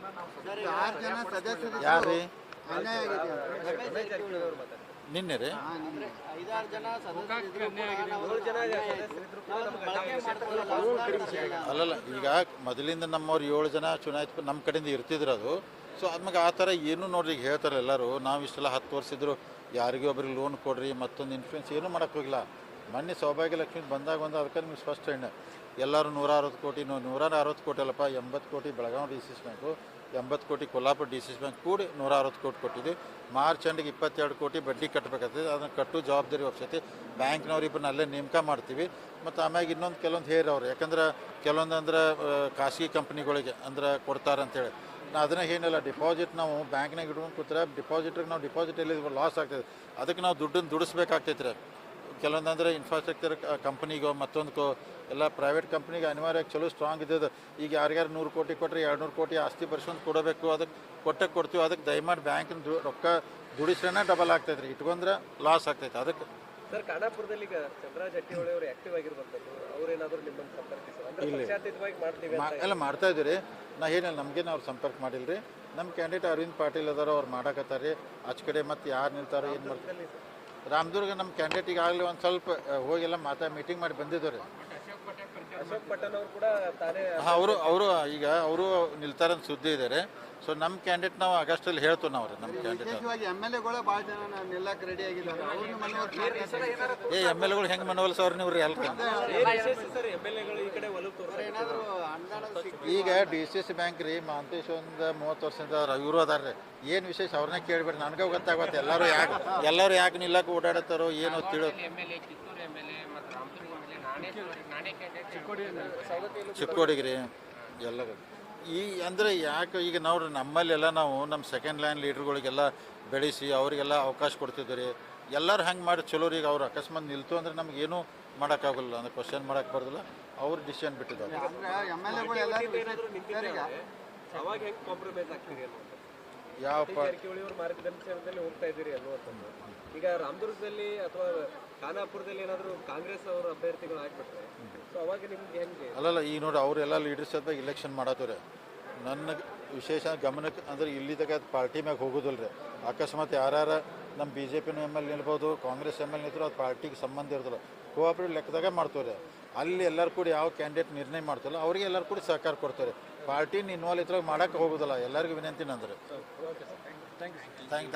6 ಜನ ಸದಸ್ಯರು ಯಾರ್ರಿ ಅನ್ಯಾಯ ಆಗಿದೆ. ನಿನ್ನೆ ರೀ 5-6 ಜನ ಸದಸ್ಯರು ಅಲ್ಲಲ್ಲ ಈಗ ಮೊದಲಿಂದ ನಮ್ಮವ್ರು 7 ಜನ ಚುನಾಯಿತ ನಮ್ಮ ಕಡೆಯಿಂದ ಇರ್ತಿದ್ರು ಅದು. ಸೊ ಆದ್ಮೇಲೆ ಆ ಥರ ಏನೂ ನೋಡ್ರಿ ಈಗ ಹೇಳ್ತಾರೆ ಎಲ್ಲರೂ, ನಾವು ಇಷ್ಟೆಲ್ಲ 10 ವರ್ಷ ಇದ್ರು ಯಾರಿಗೂ ಒಬ್ರಿಗೆ ಲೋನ್ ಕೊಡ್ರಿ ಮತ್ತೊಂದು ಇನ್ಫ್ಲೂಯೆನ್ಸ್ ಏನೂ ಮಾಡೋಕ್ಕೆ ಹೋಗಿಲ್ಲ. ಮೊನ್ನೆ ಸೌಭಾಗ್ಯ ಲಕ್ಷ್ಮಿ ಬಂದಾಗ ಅದಕ್ಕೆ ನಿಮ್ಗೆ ಸ್ಪಷ್ಟ ಹೆಣ್ಣು ಎಲ್ಲರೂ 160 ಕೋಟಿ 160 ಕೋಟಿ ಅಲ್ಲಪ್ಪ, 80 ಕೋಟಿ Belagavi D C C bank, 80 ಕೋಟಿ Kolhapur D C C bank ಕೂಡಿ 160 ಕೋಟಿ ಕೊಟ್ಟಿದ್ವಿ. ಮಾರ್ಚ್ ಎಂಡಿಗೆ 22 ಕೋಟಿ ಬಡ್ಡಿ ಕಟ್ಟಬೇಕಾಗ್ತದೆ. ಅದನ್ನು ಕಟ್ಟು ಜವಾಬ್ದಾರಿ ಒಪ್ಸೈತಿ ಬ್ಯಾಂಕ್ನವ್ರು ಇಬ್ಬರನ್ನ ಅಲ್ಲೇ ನೇಮಕ ಮಾಡ್ತೀವಿ. ಮತ್ತು ಆಮ್ಯಾಗ ಇನ್ನೊಂದು ಕೆಲವೊಂದು ಹೇರವ್ರು, ಯಾಕಂದ್ರೆ ಕೆಲವೊಂದು ಅಂದ್ರೆ ಖಾಸಗಿ ಕಂಪ್ನಿಗಳಿಗೆ ಅಂದ್ರೆ ಕೊಡ್ತಾರಂತೇಳಿ ನಾ ಅದನ್ನ ಏನಿಲ್ಲ, ಡಿಪಾಸಿಟ್ ನಾವು ಬ್ಯಾಂಕ್ನಾಗ ಇಟ್ಕೊಂಡು ಕೂತ್ರೆ ಡಿಪಾಸಿಟ್ರಿಗೆ ನಾವು ಡಿಪಾಸಿಟ್ ಎಲ್ಲಿ ಲಾಸ್ ಆಗ್ತದೆ, ಅದಕ್ಕೆ ನಾವು ದುಡ್ಡನ್ನು ದುಡಿಸ್ಬೇಕಾಗ್ತೈತೆ ರೀ. ಕೆಲವೊಂದು ಅಂದರೆ ಇನ್ಫ್ರಾಸ್ಟ್ರಕ್ಚರ್ ಕಂಪ್ನಿಗೋ ಮತ್ತೊಂದು ಎಲ್ಲ ಪ್ರೈವೇಟ್ ಕಂಪ್ನಿಗೆ ಅನಿವಾರ್ಯವಾಗಿ ಚಲೋ ಸ್ಟ್ರಾಂಗ್ ಇದ್ದದ್ದು. ಈಗ ಯಾರ್ಯಾರು 100 ಕೋಟಿ ಕೊಟ್ಟರೆ 200 ಕೋಟಿ ಆಸ್ತಿ ಬರ್ಸ್ಕೊಂಡು ಕೊಡಬೇಕು, ಅದಕ್ಕೆ ಕೊಡ್ತೀವಿ. ಅದಕ್ಕೆ ದಯಮಾಡಿ ಬ್ಯಾಂಕಿನ ರೊಕ್ಕ ದುಡಿಸ್ರೇನೆ ಡಬಲ್ ಆಗ್ತೈತೆ ರೀ, ಇಟ್ಕೊಂಡ್ರೆ ಲಾಸ್ ಆಗ್ತೈತೆ. ಅದಕ್ಕೆ ಸರ್ ಖಾನಾಪುರದಲ್ಲಿ ಈಗ ಚಂದ್ರ ಜಾರಕಿಹೊಳಿ ಅವರು ಆಕ್ಟಿವ್ ಆಗಿರುವಂಥದ್ದು, ಅವ್ರೇನಾದರೂ ನಿಮ್ಮನ್ನು ಸಂಪರ್ಕಿಸಿದ್ರು ಮಾಡ್ತೀವಿ ಎಲ್ಲ ಮಾಡ್ತಾ ಇದ್ದೀರಿ. ನಾ ಏನಿಲ್ಲ, ನಮಗೇನು ಅವ್ರು ಸಂಪರ್ಕ ಮಾಡಿಲ್ಲ ರೀ. ನಮ್ಮ ಕ್ಯಾಂಡಿಡೇಟ್ ಅರವಿಂದ್ ಪಾಟೀಲ್ ಅದಾರ, ಅವ್ರು ಮಾಡಕತ್ತಾರೆ ರೀ. ಆಚೆ ಕಡೆ ಮತ್ತು ಯಾರು ನಿಲ್ತಾರೋ ಏನು ಮಾಡ್ತಾರೆ. ರಾಮದುರ್ಗ ನಮ್ಮ ಕ್ಯಾಂಡಿಡೇಟ್ ಈಗಾಗಲೇ ಒಂದು ಸ್ವಲ್ಪ ಹೋಗೆಲ್ಲ ಮೀಟಿಂಗ್ ಮಾಡಿ ಬಂದಿದ್ದು ರೀ. ಅಶೋಕ್ ಪಟ್ಟಣ್ ಅವರು ಕೂಡ ತಾನೇ ಅವರು ಈಗ ಅವರು ನಿಲ್ತಾರಂತ ಸುದ್ದಿ ಇದ್ದಾರೆ. ಸೊ ನಮ್ಮ ಕ್ಯಾಂಡಿಡೇಟ್ ನಾವು ಆಗಸ್ಟಲ್ಲಿ ಹೇಳ್ತೀವಿ ನಾವು ರೀ. ನಮ್ಮ ಕ್ಯಾಂಡಿಡೇಟ್ ವಿಶೇಷವಾಗಿ MLA-ಗಳು ಭಾಳ ಜನ ನಿಲ್ಲಕ್ಕೆ ರೆಡಿ ಆಗಿದ್ದಾರೆ. ಅವ್ರನ್ನ ಮನವೊಲಿಸಿ MLA-ಗಳು ಹೆಂಗೆ ಮನವೊಲಿಸೋರು ನೀವು ರೀ ಅಲ್ರಿ. ಸರ್ MLA-ಗಳು ಈ ಕಡೆ ಒಲವು ತೋರಿಸ್ತಾರೆ. ಏನಾದರೂ ಅನುದಾನ ಈಗ DCC ಬ್ಯಾಂಕ್ ರೀ ಮಾಂತೇಶ್ ಒಂದು 30 ವರ್ಷದಿಂದ ಇವರು ಅದಾರ ರೀ. ಏನು ವಿಶೇಷ ಅವ್ರನ್ನೇ ಕೇಳಿಬಿಡ್ರಿ, ನನಗೆ ಗೊತ್ತಾಗುತ್ತೆ ಎಲ್ಲರೂ ಯಾಕೆ ನಿಲ್ಲಕ್ಕೆ ಓಡಾಡತ್ತಾರೋ ಏನೋ ತಿಳೋ. ಚಿಕ್ಕೋಡಿಗೆ ರೀ ಎಲ್ಲ ಈ ಅಂದರೆ ಯಾಕೆ ಈಗ ನೋಡ್ರಿ ನಮ್ಮಲ್ಲೆಲ್ಲ ನಾವು ನಮ್ಮ ಸೆಕೆಂಡ್ ಲೈನ್ ಲೀಡ್ರ್ಗಳಿಗೆಲ್ಲ ಬೆಳೆಸಿ ಅವರಿಗೆಲ್ಲ ಅವಕಾಶ ಕೊಡ್ತಿದ್ವಿ ರೀ. ಎಲ್ಲರೂ ಹಂಗೆ ಮಾಡಿ ಚಲೋ ರೀ. ಈಗ ಅವ್ರು ಅಕಸ್ಮಾತ್ ನಿಲ್ತು ಅಂದ್ರೆ ನಮಗೇನು ಮಾಡೋಕ್ಕಾಗಲ್ಲ, ಅಂದ್ರೆ ಕ್ವಶನ್ ಮಾಡೋಕ್ಕೆ ಬರೋದಿಲ್ಲ. ಅವ್ರು ಡಿಸಿಷನ್ ಬಿಟ್ಟಿದ್ದಾರೆ. MLA-ಗಳು ಎಲ್ಲರೂ ಅವಾಗ ಹೆಂಗೆ ಕಾಂಪ್ರಮೈಸ್ ಆಗ್ತೀರಿ ಅನ್ನುವಂಥದ್ದು ಯಾವ ಜಾರಕಿಹೊಳಿ ಅವ್ರ ಮಾರ್ಗದರ್ಶನದಲ್ಲಿ ಹೋಗ್ತಾ ಇದ್ದೀರಿ ಅನ್ನುವಂಥದ್ದು. ಈಗ ರಾಮದುರ್ಗದಲ್ಲಿ ಅಥವಾ ಖಾನಾಪುರದಲ್ಲಿ ಏನಾದರೂ ಕಾಂಗ್ರೆಸ್ ಅವರ ಅಭ್ಯರ್ಥಿಗಳು ಆಗ್ಬಿಟ್ರೆ ಸೊ ಅವಾಗ ನಿಮ್ಗೆ ಹೆಂಗೆ? ಅಲ್ಲಲ್ಲ ಈಗ ನೋಡಿ ಅವರೆಲ್ಲ ಲೀಡರ್ಸ್ ಅದಾಗ ಇಲೆಕ್ಷನ್ ಮಾಡತ್ತವ್ರೆ. ನನ್ನ ವಿಶೇಷ ಗಮನಕ್ಕೆ ಅಂದ್ರೆ ಇಲ್ಲಿ ತಗ ಪಾರ್ಟಿ ಮ್ಯಾಗ ಹೋಗೋದಿಲ್ಲ ರೀ. ಅಕಸ್ಮಾತ್ ಯಾರು ನಮ್ಮ BJP ML ನಿಲ್ಬೋದು, ಕಾಂಗ್ರೆಸ್ ML ನಿಂತರು ಅದು ಪಾರ್ಟಿಗೆ ಸಂಬಂಧ ಇರೋದಿಲ್ಲ. ಕೋಆಪರೇಟಿವ್ ಲೆಕ್ಕದಾಗ ಮಾಡ್ತವ್ರೆ. ಅಲ್ಲಿ ಎಲ್ಲರೂ ಕೂಡ ಯಾವ ಕ್ಯಾಂಡಿಡೇಟ್ ನಿರ್ಣಯ ಮಾಡ್ತಾರಲ್ಲ ಅವರಿಗೆ ಎಲ್ಲರೂ ಕೂಡ ಸಹಕಾರ ಕೊಡ್ತಾರೆ. ಪಾರ್ಟಿನ ಇನ್ವಾಲ್ವ್ ಇದ್ರಾಗ ಮಾಡೋಕ್ಕೆ ಹೋಗೋದಿಲ್ಲ. ಎಲ್ಲರಿಗೂ ವಿನಂತಿ ನಂದ್ರೆ ಥ್ಯಾಂಕ್ ಯು.